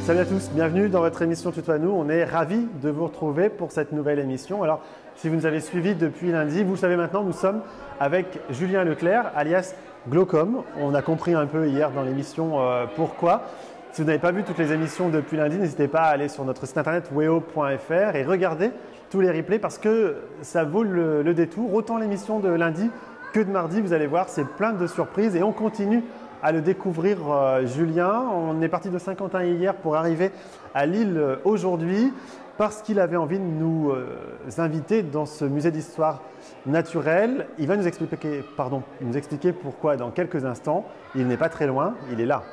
Salut à tous, bienvenue dans votre émission Tuto à nous. On est ravis de vous retrouver pour cette nouvelle émission. Alors, si vous nous avez suivis depuis lundi, vous le savez maintenant, nous sommes avec Julien Leclerc, alias Glaucome. On a compris un peu hier dans l'émission pourquoi. Si vous n'avez pas vu toutes les émissions depuis lundi, n'hésitez pas à aller sur notre site internet weo.fr et regarder tous les replays parce que ça vaut le détour. Autant l'émission de lundi que de mardi, vous allez voir, c'est plein de surprises et on continue à le découvrir, Julien. On est parti de Saint-Quentin hier pour arriver à Lille aujourd'hui parce qu'il avait envie de nous inviter dans ce musée d'histoire naturelle. Il va nous expliquer pourquoi dans quelques instants. Il n'est pas très loin, il est là.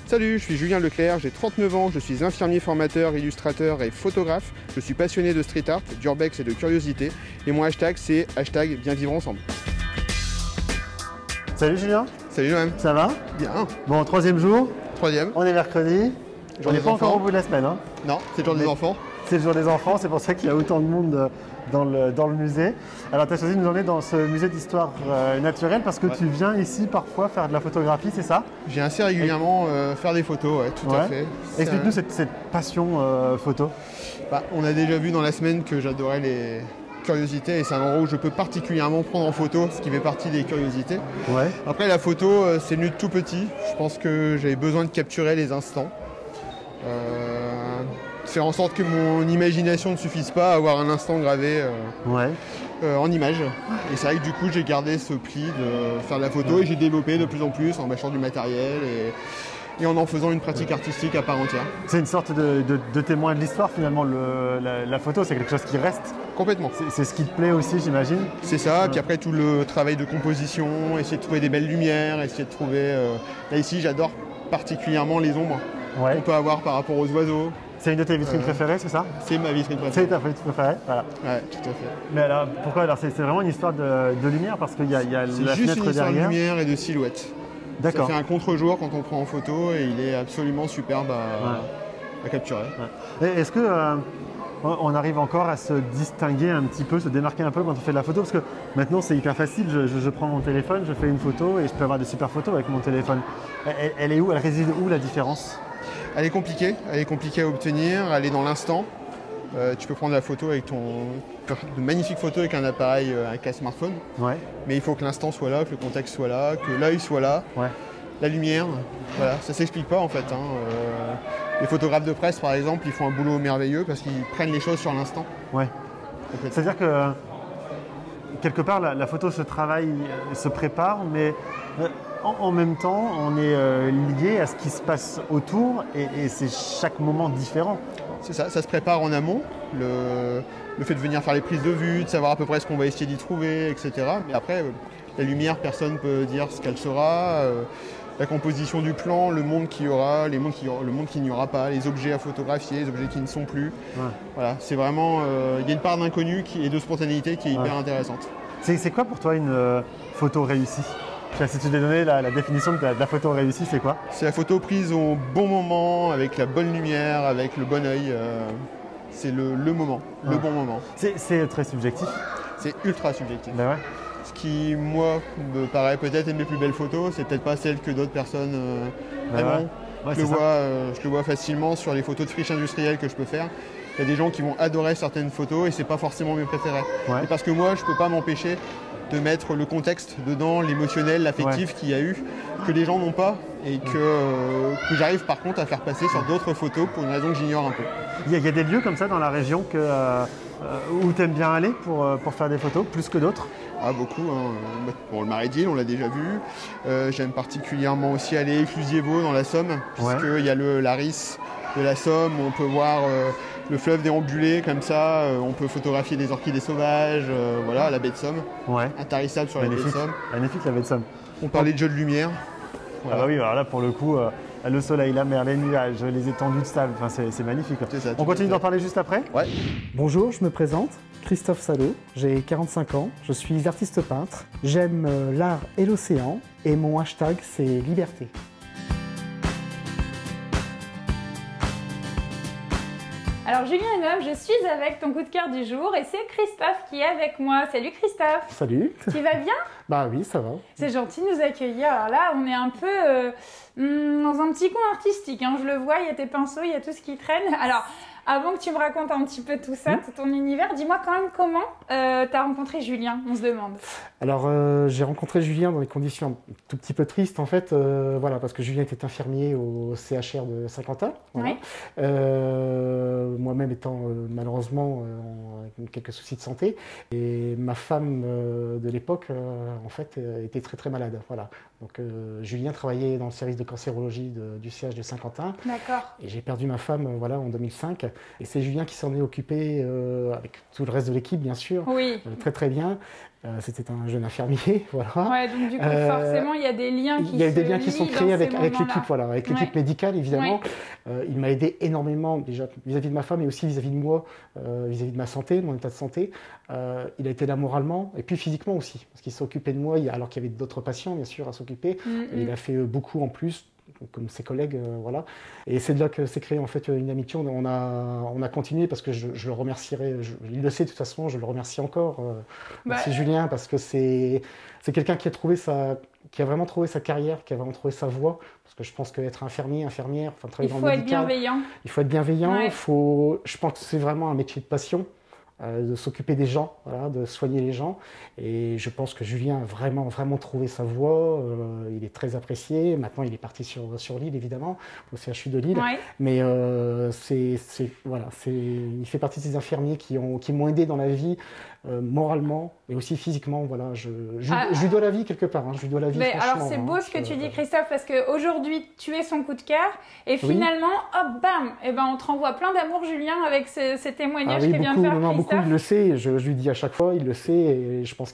Salut, je suis Julien Leclerc, j'ai 39 ans, je suis infirmier formateur, illustrateur et photographe. Je suis passionné de street art, d'urbex et de curiosité. Et mon hashtag, c'est hashtag bien vivre ensemble. Salut Julien. Salut Joël. Ça va? Bien. Bon, troisième jour. Troisième. On est mercredi. On n'est pas encore au bout de la semaine. Hein. Non, c'est le jour des enfants. C'est le jour des enfants, c'est pour ça qu'il y a autant de monde dans le musée. Alors, tu as choisi de nous emmener dans ce musée d'histoire naturelle parce que tu viens ici parfois faire de la photographie, c'est ça? Je viens assez régulièrement faire des photos, tout à fait. Explique-nous cette passion photo. On a déjà vu dans la semaine que j'adorais les curiosités et c'est un endroit où je peux particulièrement prendre en photo, ce qui fait partie des curiosités. Ouais. Après, la photo, c'est venu de tout petit. Je pense que j'avais besoin de capturer les instants. Faire en sorte que mon imagination ne suffise pas à avoir un instant gravé en image. Et c'est vrai que du coup j'ai gardé ce pli de faire de la photo et j'ai développé de plus en plus en achetant du matériel et en faisant une pratique artistique à part entière. C'est une sorte de témoin de l'histoire finalement, la photo, c'est quelque chose qui reste. Complètement. C'est ce qui te plaît aussi, j'imagine. C'est ça, puis après tout le travail de composition, essayer de trouver des belles lumières, essayer de trouver... Là ici j'adore particulièrement les ombres qu'on peut avoir par rapport aux oiseaux. C'est une de tes vitrines préférées, c'est ça? C'est ma vitrine préférée. C'est ta vitrine préférée, voilà. Ouais, tout à fait. Mais alors, pourquoi? Alors, c'est vraiment une histoire de lumière parce qu'il y a la fenêtre derrière. C'est juste une histoire de lumière et de silhouette. D'accord. Ça fait un contre-jour quand on prend en photo et il est absolument superbe à capturer. Ouais. Est-ce que on arrive encore à se distinguer un petit peu, se démarquer un peu quand on fait de la photo? Parce que maintenant, c'est hyper facile. Je prends mon téléphone, je fais une photo et je peux avoir des super photos avec mon téléphone. Elle est où? Elle réside où la différence? Elle est compliquée à obtenir, elle est dans l'instant. Tu peux prendre la photo avec de magnifiques photos avec un appareil, avec un smartphone. Ouais. Mais il faut que l'instant soit là, que le contexte soit là, que l'œil soit là, la lumière. Voilà, ça s'explique pas en fait. Les photographes de presse par exemple, ils font un boulot merveilleux parce qu'ils prennent les choses sur l'instant. Ouais. C'est-à-dire que quelque part la photo se travaille, se prépare, mais en même temps, on est lié à ce qui se passe autour et c'est chaque moment différent. C'est ça, ça se prépare en amont, le fait de venir faire les prises de vue, de savoir à peu près ce qu'on va essayer d'y trouver, etc. Mais après, la lumière, personne ne peut dire ce qu'elle sera, la composition du plan, le monde qu'il y aura, le monde qu'il n'y aura pas, les objets à photographier, les objets qui ne sont plus. Ouais. Voilà, c'est vraiment, il y a une part d'inconnu et de spontanéité qui est hyper intéressante. C'est quoi pour toi une photo réussie? Si tu devais donner la définition de la photo réussie, c'est quoi? C'est la photo prise au bon moment, avec la bonne lumière, avec le bon œil. C'est le moment, le bon moment. C'est très subjectif. C'est ultra subjectif. Ben ouais. Ce qui, moi, me paraît peut-être être mes plus belles photos, c'est peut-être pas celles que d'autres personnes aiment. Ouais, je le vois facilement sur les photos de friches industrielles que je peux faire. Il y a des gens qui vont adorer certaines photos et c'est pas forcément mes préférées. Ouais. Et parce que moi, je peux pas m'empêcher de mettre le contexte dedans, l'émotionnel, l'affectif qu'il y a eu, que les gens n'ont pas et que j'arrive par contre à faire passer sur d'autres photos pour une raison que j'ignore un peu. Il y a des lieux comme ça dans la région où tu aimes bien aller pour faire des photos, plus que d'autres? Ah, beaucoup. Bon, le Marais d'Ille, on l'a déjà vu. J'aime particulièrement aussi aller à Clusievo dans la Somme, puisqu'il y a la Risse de la Somme, où on peut voir le fleuve déambuler comme ça, on peut photographier des orchidées sauvages, voilà, la baie de Somme, intarissable sur la baie de Somme. Magnifique la baie de Somme. On parlait de jeux de lumière. Voilà. Ah bah oui, alors là pour le coup, le soleil, la mer, les nuages, les étendues de sable, enfin, c'est magnifique. Ça, on continue d'en parler juste après? Ouais. Bonjour, je me présente, Christophe Salot, j'ai 45 ans, je suis artiste peintre, j'aime l'art et l'océan et mon hashtag c'est liberté. Alors Julien et Noam, je suis avec ton coup de cœur du jour et c'est Christophe qui est avec moi. Salut Christophe. Salut. Tu vas bien? Bah oui, ça va. C'est gentil de nous accueillir. Alors là, on est un peu dans un petit coin artistique. Hein. Je le vois, il y a tes pinceaux, il y a tout ce qui traîne. Alors, avant que tu me racontes un petit peu tout ça, tout ton univers, dis-moi quand même comment tu as rencontré Julien, on se demande. Alors, j'ai rencontré Julien dans des conditions un tout petit peu tristes, en fait, voilà, parce que Julien était infirmier au CHR de Saint-Quentin. Voilà. Oui. Moi-même étant malheureusement avec quelques soucis de santé. Et ma femme de l'époque, en fait, était très très malade. Voilà. Donc, Julien travaillait dans le service de cancérologie du CH de Saint-Quentin. D'accord. Et j'ai perdu ma femme voilà, en 2005. Et c'est Julien qui s'en est occupé avec tout le reste de l'équipe, bien sûr. Oui. Très très bien. C'était un jeune infirmier, voilà. Ouais, donc du coup, forcément, il y a des liens qui Il y a des liens qui sont créés avec l'équipe, voilà, avec l'équipe médicale, évidemment. Ouais. Il m'a aidé énormément, déjà vis-à-vis de ma femme, mais aussi vis-à-vis de moi, vis-à-vis de ma santé, de mon état de santé. Il a été là moralement, et puis physiquement aussi, parce qu'il s'est occupé de moi, alors qu'il y avait d'autres patients, bien sûr, à s'occuper. Il a fait beaucoup en plus, comme ses collègues, voilà. Et c'est de là que s'est créée en fait une amitié. On a continué parce que je le remercierai. Il le sait de toute façon. Je le remercie encore. Merci Julien parce que c'est quelqu'un qui a vraiment trouvé sa carrière, qui a vraiment trouvé sa voie. Parce que je pense qu'être infirmière, enfin travailler dans le médical, il faut être bienveillant. Ouais. Je pense que c'est vraiment un métier de passion. De s'occuper des gens, voilà, de soigner les gens. Et je pense que Julien a vraiment, vraiment trouvé sa voie. Il est très apprécié. Maintenant, il est parti sur Lille, évidemment, au CHU de Lille. Ouais. Mais voilà, il fait partie de ces infirmiers qui m'ont aidé dans la vie, moralement, mais aussi physiquement. Voilà, je lui dois la vie quelque part. Hein, je lui dois la vie. Mais alors, c'est beau ce que tu dis, Christophe, parce qu'aujourd'hui, tu es son coup de cœur. Et finalement, hop, bam, et ben, on te renvoie plein d'amour, Julien, avec ces témoignages qu'il vient de faire. Beaucoup, il le sait, je lui dis à chaque fois, il le sait, et je pense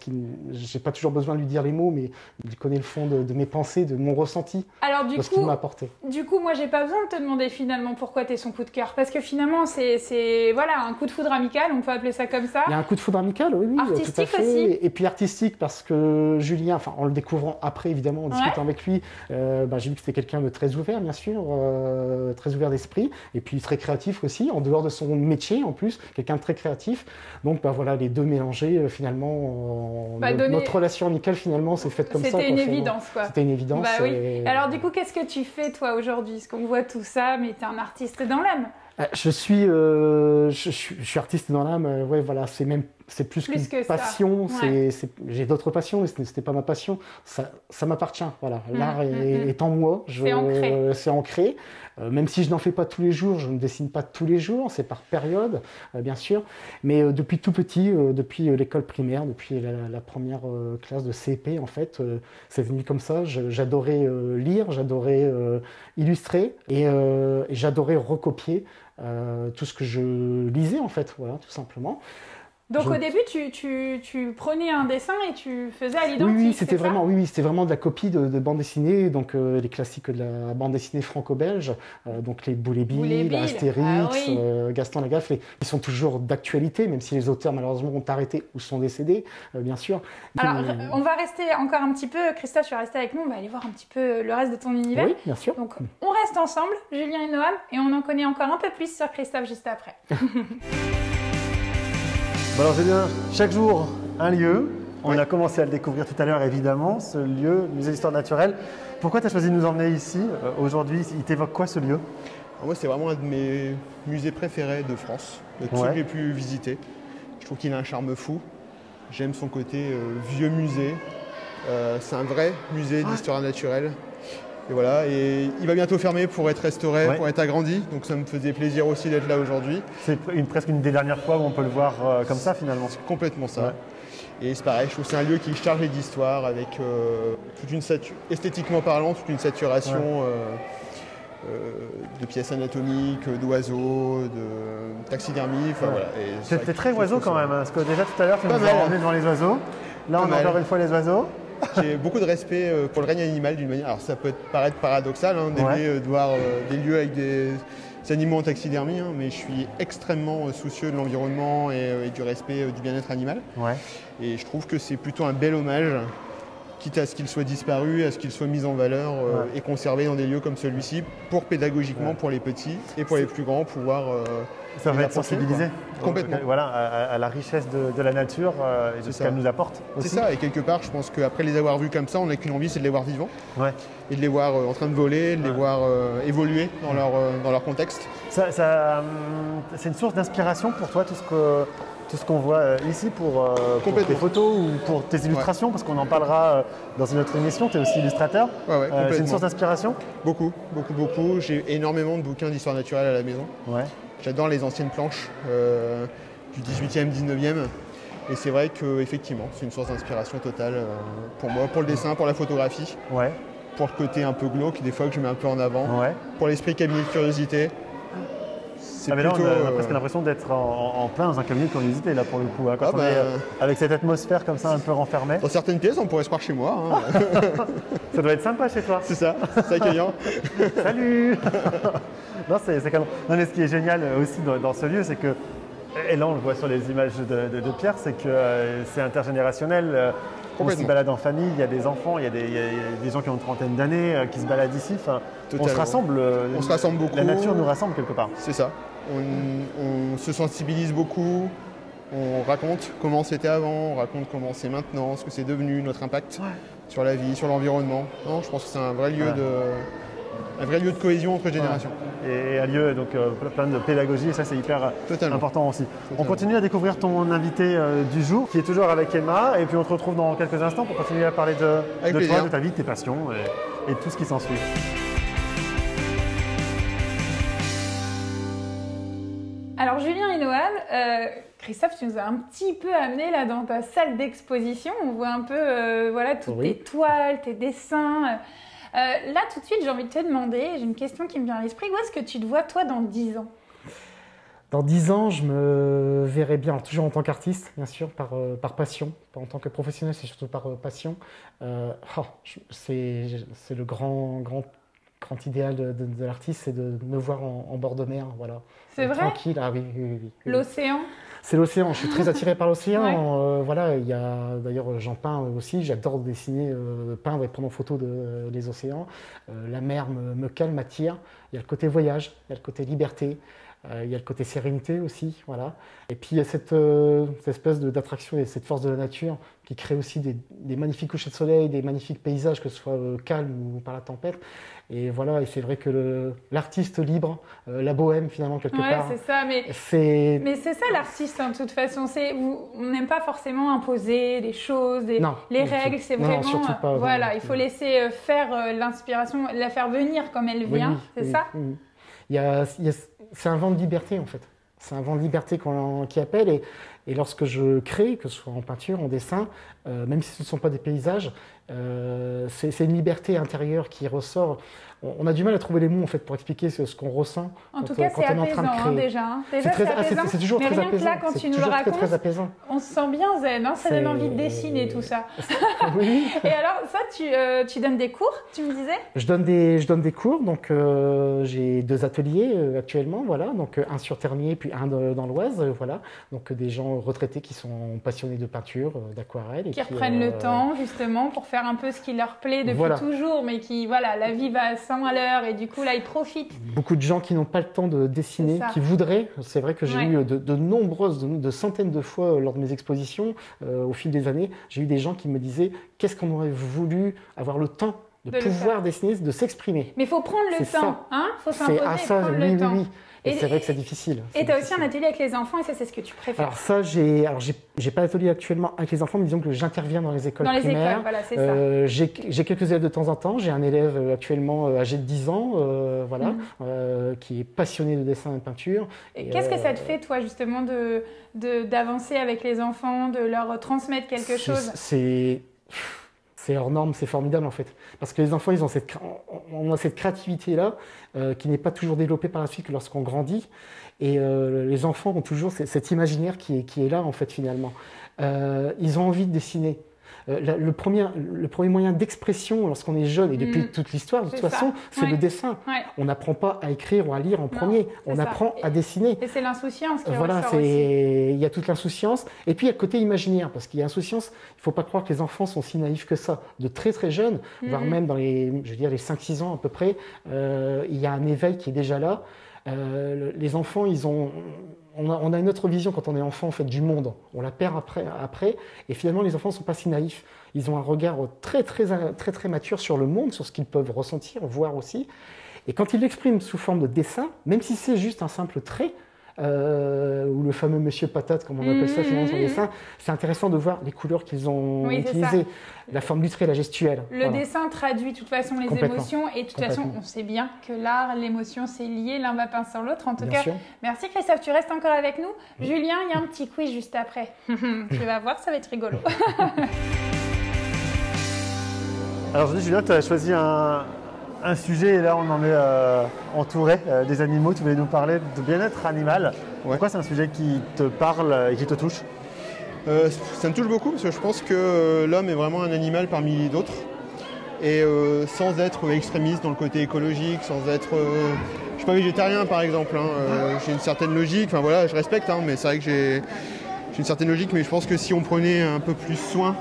j'ai pas toujours besoin de lui dire les mots, mais il connaît le fond de mes pensées, de mon ressenti, de ce qu'il m'a apporté. Du coup, moi, j'ai pas besoin de te demander finalement pourquoi tu es son coup de cœur, parce que finalement, c'est voilà, un coup de foudre amical, on peut appeler ça comme ça. Il y a un coup de foudre amical, oui, artistique tout à fait. Aussi. Et puis artistique, parce que Julien, enfin, en le découvrant après, évidemment, en discutant avec lui, j'ai vu que c'était quelqu'un de très ouvert, bien sûr, très ouvert d'esprit, et puis très créatif aussi, en dehors de son métier, en plus, quelqu'un de très créatif. Donc voilà, les deux mélangés, finalement, notre relation amicale, finalement, s'est faite comme ça. C'était une évidence, quoi. C'était une évidence. Bah oui. Alors du coup, qu'est-ce que tu fais, toi, aujourd'hui? Parce qu'on voit tout ça, mais tu es un artiste dans l'âme. Je suis artiste dans l'âme, ouais, voilà, c'est plus qu'une passion, ouais. J'ai d'autres passions, mais ce n'était pas ma passion, ça m'appartient, voilà. L'art est en moi, c'est ancré. Même si je n'en fais pas tous les jours, je ne dessine pas tous les jours, c'est par période, bien sûr, mais depuis tout petit, depuis l'école primaire, depuis la première classe de CP, en fait, c'est venu comme ça. J'adorais lire, j'adorais illustrer et j'adorais recopier tout ce que je lisais, en fait, voilà, tout simplement. Donc au début, tu prenais un dessin et tu faisais à l'identique. Oui, c'était vraiment de la copie de bande dessinée, donc les classiques de la bande dessinée franco-belge, donc les Boule et Bill, Astérix, Gaston Lagaffe, ils sont toujours d'actualité, même si les auteurs malheureusement ont arrêté ou sont décédés, bien sûr. Alors on va rester encore un petit peu, Christophe, tu vas rester avec nous, on va aller voir un petit peu le reste de ton univers. Oui, bien sûr. Donc on reste ensemble, Julien et Noam, et on en connaît encore un peu plus sur Christophe juste après. Bon alors Julien, chaque jour un lieu, on a commencé à le découvrir tout à l'heure évidemment, ce lieu, musée d'histoire naturelle. Pourquoi tu as choisi de nous emmener ici aujourd'hui? Il t'évoque quoi ce lieu? Moi c'est vraiment un de mes musées préférés de France, de tous les plus visités. Je trouve qu'il a un charme fou, j'aime son côté vieux musée, c'est un vrai musée d'histoire naturelle. Et voilà, et il va bientôt fermer pour être restauré, pour être agrandi, donc ça me faisait plaisir aussi d'être là aujourd'hui. C'est presque une des dernières fois où on peut le voir comme ça finalement. C'est complètement ça. Ouais. Et c'est pareil, je trouve que c'est un lieu qui est chargé d'histoire avec toute une esthétiquement parlant, toute une saturation de pièces anatomiques, d'oiseaux, de taxidermie. Voilà. C'était très oiseau quand même, parce que déjà tout à l'heure tu nous as emmené devant les oiseaux. Là on a encore une fois les oiseaux. J'ai beaucoup de respect pour le règne animal d'une manière. Alors ça peut paraître paradoxal d'aimer de voir des lieux avec des animaux en taxidermie, mais je suis extrêmement soucieux de l'environnement et du respect du bien-être animal. Ouais. Et je trouve que c'est plutôt un bel hommage quitte à ce qu'il soit disparu, à ce qu'il soit mis en valeur et conservé dans des lieux comme celui-ci, pour pédagogiquement, pour les petits et pour les plus grands, pouvoir ça va être sensibilisé complètement. Voilà, à la richesse de la nature et de ce qu'elle nous apporte aussi. C'est ça, et quelque part, je pense qu'après les avoir vus comme ça, on n'a qu'une envie, c'est de les voir vivants, et de les voir en train de voler, de les voir évoluer dans leur contexte. C'est une source d'inspiration pour toi, tout ce qu'on voit ici pour tes photos ou pour tes illustrations, parce qu'on en parlera dans une autre émission, tu es aussi illustrateur. C'est une source d'inspiration? Beaucoup. J'ai énormément de bouquins d'histoire naturelle à la maison. J'adore les anciennes planches du 18e, 19e. Et c'est vrai qu'effectivement, c'est une source d'inspiration totale pour moi, pour le dessin, pour la photographie, pour le côté un peu glauque, des fois que je mets un peu en avant, pour l'esprit cabinet de curiosité. Mais là, on a presque l'impression d'être en plein dans un cabinet de curiosité, là, pour le coup. Quand on est avec cette atmosphère comme ça, un peu renfermée. Dans certaines pièces, on pourrait se croire chez moi. Ça doit être sympa chez toi. C'est ça, c'est accueillant. Salut. Non, mais ce qui est génial aussi dans ce lieu, c'est que, et là on le voit sur les images de Pierre, c'est que c'est intergénérationnel. On se balade en famille, il y a des enfants, il y a des gens qui ont une trentaine d'années qui se baladent ici. On se rassemble. On se rassemble beaucoup. La nature nous rassemble quelque part. C'est ça. On se sensibilise beaucoup. On raconte comment c'était avant, on raconte comment c'est maintenant, ce que c'est devenu, notre impact sur la vie, sur l'environnement. Non, je pense que c'est un vrai lieu de cohésion entre générations. Et un lieu donc plein de pédagogie, et ça c'est hyper important aussi. On continue à découvrir ton invité du jour, qui est toujours avec Emma, et puis on te retrouve dans quelques instants pour continuer à parler de toi, de ta vie, de tes passions et de tout ce qui s'ensuit. Alors Julien et Noam, Christophe, tu nous as un petit peu amené là dans ta salle d'exposition. On voit un peu toutes tes toiles, tes dessins. Là, tout de suite, j'ai envie de te demander, j'ai une question qui me vient à l'esprit. Où est-ce que tu te vois, toi, dans 10 ans? Dans 10 ans, je me verrai bien, alors, toujours en tant qu'artiste, bien sûr, par passion. Pas en tant que professionnel, c'est surtout par passion. C'est le grand idéal de l'artiste, c'est de me voir en bord de mer. Voilà. C'est vrai? Tranquille, oui. L'océan? C'est l'océan, je suis très attiré par l'océan. Il y a d'ailleurs, j'en peins aussi, j'adore dessiner, peindre et prendre en photo les océans. La mer me calme, m'attire. Il y a le côté voyage, il y a le côté liberté, il y a le côté sérénité aussi. Voilà. Et puis il y a cette espèce d'attraction et cette force de la nature qui crée aussi des magnifiques couchers de soleil, des magnifiques paysages, que ce soit calme ou par la tempête. Et voilà, et c'est vrai que l'artiste libre, la bohème finalement quelque part. Ouais, c'est ça, mais c'est ça l'artiste, de toute façon. On n'aime pas forcément imposer les choses, les règles, c'est vraiment... Non, surtout pas, voilà, il faut laisser faire l'inspiration, la faire venir comme elle vient, ça c'est un vent de liberté en fait. C'est un vent de liberté qui appelle et lorsque je crée, que ce soit en peinture, en dessin, même si ce ne sont pas des paysages, c'est une liberté intérieure qui ressort. On a du mal à trouver les mots en fait pour expliquer ce qu'on ressent. En tout cas, c'est apaisant déjà. Déjà, c'est apaisant. C'est toujours très apaisant. Mais rien que là, quand tu nous le racontes, très apaisant. On se sent bien zen. Ça donne envie de dessiner tout ça. Oui. Et alors, ça, tu donnes des cours, tu me disais? Je donne des cours. Donc, j'ai 2 ateliers actuellement. Voilà. Donc, un sur Termier, puis un dans l'Oise. Voilà. Donc, des gens retraités qui sont passionnés de peinture, d'aquarelle. Qui reprennent le temps, justement, pour faire un peu ce qui leur plaît depuis toujours, mais la vie va à l'heure et du coup là ils profitent. Beaucoup de gens qui n'ont pas le temps de dessiner, qui voudraient. C'est vrai que j'ai eu de centaines de fois lors de mes expositions au fil des années, j'ai eu des gens qui me disaient qu'est-ce qu'on aurait voulu avoir le temps de pouvoir dessiner, de s'exprimer. Mais il faut prendre le temps, faut s'imposer prendre le temps. Et c'est vrai que c'est difficile. Et tu as aussi un atelier avec les enfants, et ça, c'est ce que tu préfères. Alors ça, j'ai pas d'atelier actuellement avec les enfants, mais disons que j'interviens dans les écoles primaires. Dans les écoles, voilà, c'est ça. J'ai quelques élèves de temps en temps. J'ai un élève actuellement âgé de 10 ans, qui est passionné de dessin et de peinture. Et qu'est-ce que ça te fait, toi, justement, d'avancer avec les enfants, de leur transmettre quelque chose? C'est hors norme, c'est formidable en fait. Parce que les enfants, on a cette créativité-là qui n'est pas toujours développée par la suite que lorsqu'on grandit. Et les enfants ont toujours cet imaginaire qui est là en fait finalement. Ils ont envie de dessiner. Le premier moyen d'expression lorsqu'on est jeune, et depuis toute l'histoire, de toute façon, c'est le dessin. Ouais. On n'apprend pas à écrire ou à lire en premier, on apprend à dessiner. Et c'est l'insouciance qui voilà, ressort aussi. Il y a toute l'insouciance. Et puis il y a le côté imaginaire, parce qu'il y a insouciance, il ne faut pas croire que les enfants sont si naïfs que ça. De très très jeunes, voire même dans les 5-6 ans à peu près, il y a un éveil qui est déjà là. Les enfants, on a une autre vision quand on est enfant en fait, du monde. On la perd après. Et finalement, les enfants ne sont pas si naïfs. Ils ont un regard très, très, très, très mature sur le monde, sur ce qu'ils peuvent ressentir, voir aussi. Et quand ils l'expriment sous forme de dessin, même si c'est juste un simple trait, ou le fameux Monsieur Patate, comme on appelle ça finalement sur le dessin, c'est intéressant de voir les couleurs qu'ils ont utilisées, la forme du trait, la gestuelle. Le dessin traduit de toute façon les émotions, et de toute façon on sait bien que l'art, l'émotion c'est lié, l'un va pincer l'autre. En tout cas, merci Christophe, tu restes encore avec nous. Julien, il y a un petit quiz juste après. Tu vas voir, ça va être rigolo. Alors aujourd'hui Julien, tu as choisi un sujet, et là on en est entouré des animaux. Tu voulais nous parler de bien-être animal. Pourquoi c'est un sujet qui te parle et qui te touche? Ça me touche beaucoup parce que je pense que l'homme est vraiment un animal parmi d'autres. Et sans être extrémiste dans le côté écologique, sans être... je ne suis pas végétarien par exemple, j'ai une certaine logique, enfin voilà, je respecte, mais c'est vrai que j'ai une certaine logique, mais je pense que si on prenait un peu plus soin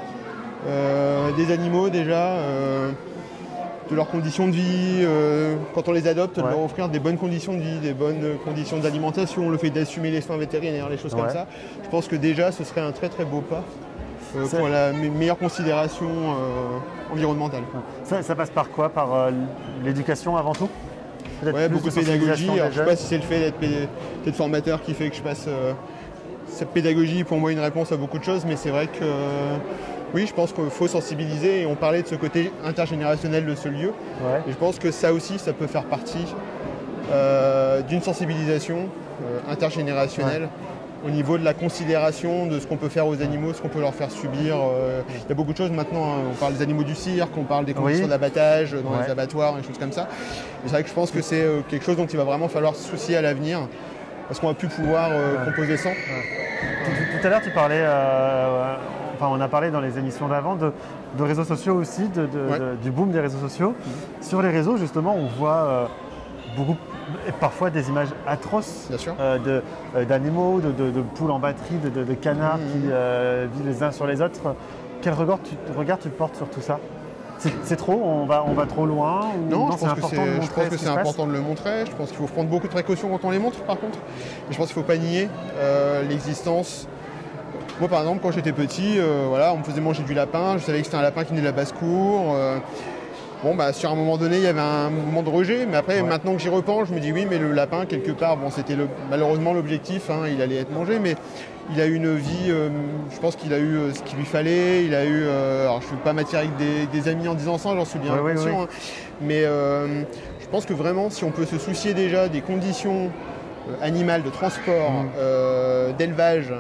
des animaux déjà, de leurs conditions de vie, quand on les adopte, de leur offrir des bonnes conditions de vie, des bonnes conditions d'alimentation, le fait d'assumer les soins vétérinaires, les choses comme ça. Je pense que déjà ce serait un très très beau pas pour la meilleure considération environnementale. Ça passe par quoi? Par l'éducation avant tout? Beaucoup de pédagogie. Alors, je ne sais pas si c'est le fait d'être formateur qui fait que je passe cette pédagogie, pour moi, une réponse à beaucoup de choses, mais c'est vrai que oui, je pense qu'il faut sensibiliser, et on parlait de ce côté intergénérationnel de ce lieu. Et je pense que ça aussi, ça peut faire partie d'une sensibilisation intergénérationnelle au niveau de la considération de ce qu'on peut faire aux animaux, ce qu'on peut leur faire subir. Il y a beaucoup de choses maintenant, on parle des animaux du cirque, on parle des conditions d'abattage dans les abattoirs, des choses comme ça. Et c'est vrai que je pense que c'est quelque chose dont il va vraiment falloir se soucier à l'avenir, parce qu'on va plus pouvoir composer sans. Tout à l'heure, tu parlais... on a parlé dans les émissions d'avant de réseaux sociaux aussi, du boom des réseaux sociaux. Sur les réseaux, justement, on voit parfois des images atroces d'animaux, de poules en batterie, de canards qui vivent les uns sur les autres. Quel regard tu portes sur tout ça? C'est trop? On va trop loin? Non, je pense que c'est important de le montrer. Je pense qu'il faut prendre beaucoup de précautions quand on les montre, par contre. Et je pense qu'il ne faut pas nier l'existence. Moi, par exemple, quand j'étais petit, on me faisait manger du lapin. Je savais que c'était un lapin qui venait de la basse-cour. Sur un moment donné, il y avait un moment de rejet. Mais après, maintenant que j'y repense, je me dis oui, mais le lapin, quelque part, c'était malheureusement l'objectif. Il allait être mangé, mais il a eu une vie. Je pense qu'il a eu ce qu'il lui fallait. Il a eu. Alors, je ne suis pas matière avec des amis en disant ça, j'en suis bien conscient. Mais je pense que vraiment, si on peut se soucier déjà des conditions animales de transport, d'élevage.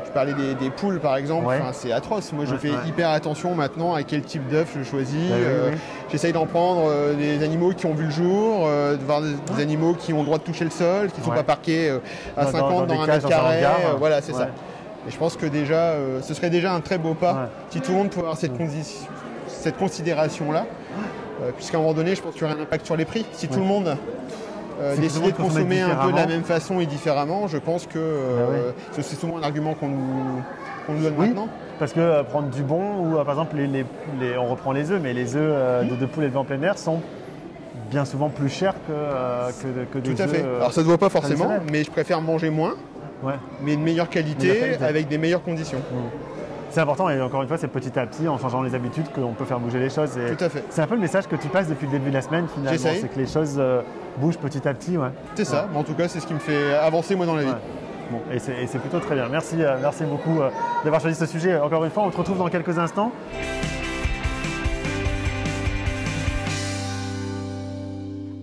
Tu parlais des poules par exemple, c'est atroce. Moi je fais hyper attention maintenant à quel type d'œuf je choisis. J'essaye d'en prendre des animaux qui ont vu le jour, de voir des animaux qui ont le droit de toucher le sol, qui ne sont pas parqués à 50 dans un mètre carré. Voilà, c'est ça. Et je pense que déjà, ce serait déjà un très beau pas si tout le monde pouvait avoir cette considération-là. Puisqu'à un moment donné, je pense qu'il y aurait un impact sur les prix. Si tout le monde décider de consommer un peu de la même façon et différemment, je pense que c'est souvent un argument qu'on nous donne maintenant. Parce que prendre du bon, ou par exemple, on reprend les œufs, mais les œufs de poules élevées en plein air sont bien souvent plus chers que des œufs. Tout à fait. Alors ça ne se voit pas forcément, mais je préfère manger moins, mais de meilleure qualité, avec des meilleures conditions. C'est important, et encore une fois, c'est petit à petit, en changeant les habitudes, qu'on peut faire bouger les choses. Et tout à fait. C'est un peu le message que tu passes depuis le début de la semaine, finalement. C'est que les choses bougent petit à petit. C'est ça, mais en tout cas, c'est ce qui me fait avancer, moi, dans la vie. Bon, et c'est plutôt très bien. Merci beaucoup d'avoir choisi ce sujet. Encore une fois, on te retrouve dans quelques instants.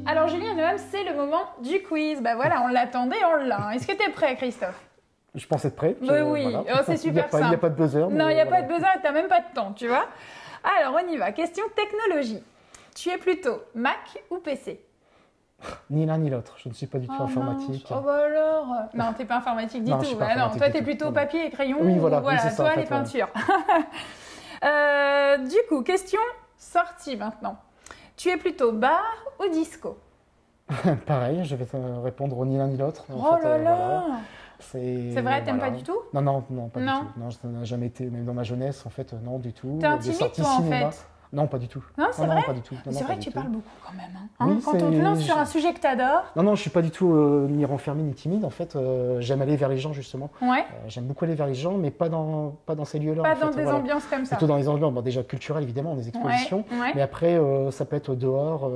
Alors, Julien et Noam, c'est le moment du quiz. On l'attendait, on l'a. Est-ce que tu es prêt, Christophe? Je pense être prêt. Oui, c'est super simple. Il n'y a pas de buzzer. Non, il n'y a pas de buzzer, tu n'as même pas de temps, tu vois. Alors, on y va. Question technologie. Tu es plutôt Mac ou PC? Ni l'un ni l'autre. Je ne suis pas du tout informatique. Oh bah alors. Non, tu n'es pas informatique du tout. Non, toi, tu es plutôt papier et crayon. Oui, voilà. Toi, les peintures. Du coup, question sortie maintenant. Tu es plutôt bar ou disco? Pareil, je vais te répondre ni l'un ni l'autre. Oh là là voilà. C'est vrai, t'aimes pas du tout? Non, pas du tout. Non, ça n'a jamais été, même dans ma jeunesse, en fait, non, du tout. T'es un timide, toi, en fait? Non, pas du tout. Non, c'est vrai? Pas du tout. C'est vrai que tu parles beaucoup quand même. Oui, quand on te lance sur un sujet que t'adores. Non, je suis pas du tout ni renfermé ni timide. En fait, j'aime aller vers les gens, justement. Ouais. J'aime beaucoup aller vers les gens, mais pas dans ces lieux-là. Pas dans des ambiances comme ça. Plutôt dans les ambiances, bon, déjà culturelles, évidemment, des expositions. Ouais. Mais après, ça peut être dehors,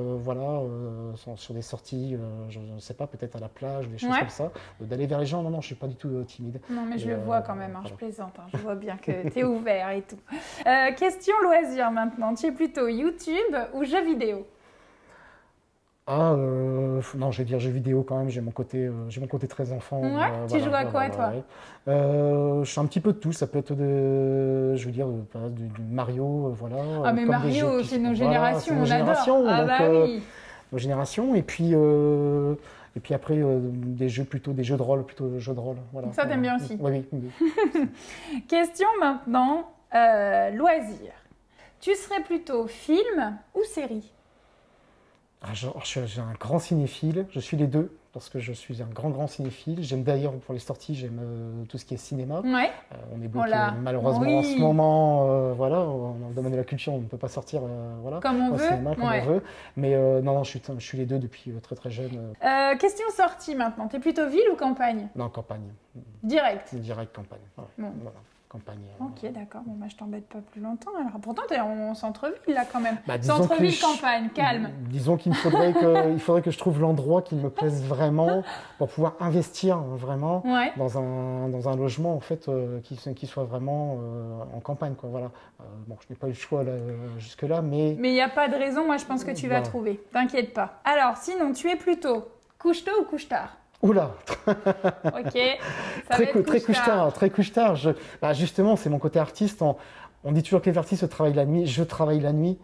sur des sorties, je ne sais pas, peut-être à la plage, des choses comme ça. D'aller vers les gens, non, je suis pas du tout timide. Non, mais je le vois quand même, je plaisante. Je vois bien que tu es ouvert et tout. Question loisir maintenant. Tu es plutôt YouTube ou jeux vidéo? Non, je vais dire jeux vidéo quand même, j'ai mon côté très enfant. Ouais, tu joues à quoi toi? Je suis un petit peu de tout, ça peut être du Mario, voilà. Ah mais Mario, c'est nos générations, on adore. Ah bah oui. Nos générations, et puis après des jeux de rôle, voilà. Ça t'aimes bien aussi? Oui. Question maintenant, loisir. Tu serais plutôt film ou série? Je suis un grand cinéphile, je suis les deux, parce que je suis un grand cinéphile. J'aime d'ailleurs, pour les sorties, j'aime tout ce qui est cinéma. Ouais. On est bloqué, malheureusement, en ce moment, dans le domaine de la culture, on ne peut pas sortir comme on veut. Cinéma, comme on veut. Mais non, je suis les deux depuis très jeune. Question sortie maintenant, tu es plutôt ville ou campagne? Non, campagne. Direct campagne. Ouais. Bon. Voilà. Campagne. Ok, d'accord. Bon, je t'embête pas plus longtemps. Alors, pourtant, t'es en centre-ville, là, quand même. Centre-ville, campagne, calme. Disons qu'il faudrait que je trouve l'endroit qui me plaise vraiment pour pouvoir investir vraiment dans un logement, en fait, qui soit vraiment en campagne, quoi. Voilà. Je n'ai pas eu le choix jusque-là, mais... Mais il n'y a pas de raison. Moi, je pense que tu vas trouver. T'inquiète pas. Alors, sinon, tu es plutôt couche-tôt ou couche-tard? Oula. Ok. Très couche-tard. Justement, c'est mon côté artiste. On dit toujours que les artistes travaillent la nuit. Je travaille la nuit.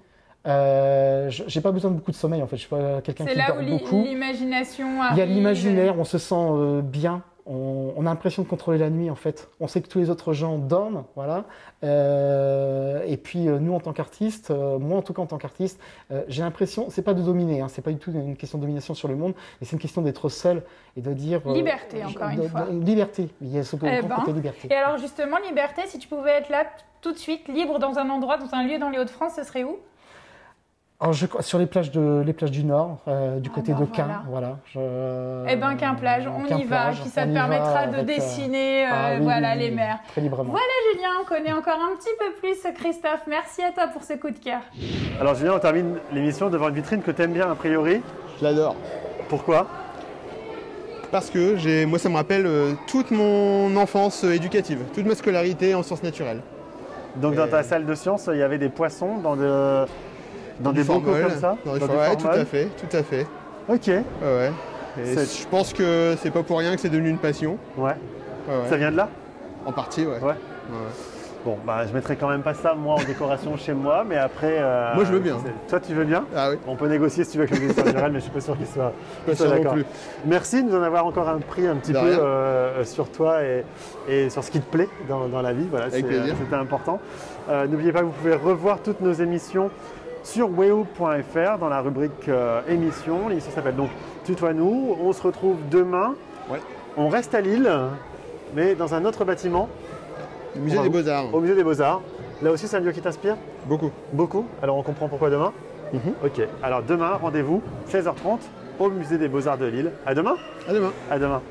J'ai pas besoin de beaucoup de sommeil, en fait. Je suis pas quelqu'un qui dort beaucoup. C'est là où l'imagination arrive. Il y a l'imaginaire. On se sent bien. On a l'impression de contrôler la nuit, en fait. On sait que tous les autres gens dorment, voilà. Et puis nous, en tant qu'artistes, moi en tout cas en tant qu'artiste, j'ai l'impression, c'est pas de dominer, c'est pas du tout une question de domination sur le monde, mais c'est une question d'être seul et de dire liberté, encore une fois. Liberté, il y a ce côté liberté. Et alors justement, liberté, si tu pouvais être là tout de suite, libre dans un endroit, dans un lieu dans les Hauts-de-France, ce serait où? Alors, sur les plages du Nord, du côté de Caen, voilà. Caen plage, on y va, puis ça te permettra de dessiner les mers. Très librement. Voilà Julien, on connaît encore un petit peu plus Christophe. Merci à toi pour ce coup de cœur. Alors Julien, on termine l'émission devant une vitrine que tu aimes bien a priori. Je l'adore. Pourquoi? Parce que moi ça me rappelle toute mon enfance éducative, toute ma scolarité en sciences naturelles. Donc dans ta salle de sciences, il y avait des poissons dans des bocaux comme ça? Tout à fait. Ok. Ouais. Je pense que c'est pas pour rien que c'est devenu une passion. Ouais. Ça vient de là? En partie, ouais. Bon, je mettrai quand même pas ça, moi, en décoration chez moi, mais après... moi, je veux bien. Toi, tu veux bien? Ah oui. On peut négocier si tu veux avec le ministère naturel, mais je suis pas sûr qu'il soit d'accord. Merci de nous en avoir encore appris un petit peu sur toi et sur ce qui te plaît dans la vie. Voilà, avec plaisir. C'était important. N'oubliez pas que vous pouvez revoir toutes nos émissions sur weo.fr dans la rubrique émissions. L'émission s'appelle donc Tutoie-nous. On se retrouve demain. Ouais. On reste à Lille, mais dans un autre bâtiment. Au musée des Beaux-Arts. Au musée des Beaux-Arts. Là aussi, c'est un lieu qui t'inspire? Beaucoup. Beaucoup? Alors, on comprend pourquoi demain? Ok. Alors, demain, rendez-vous, 16h30, au musée des Beaux-Arts de Lille. À demain? À demain. À demain.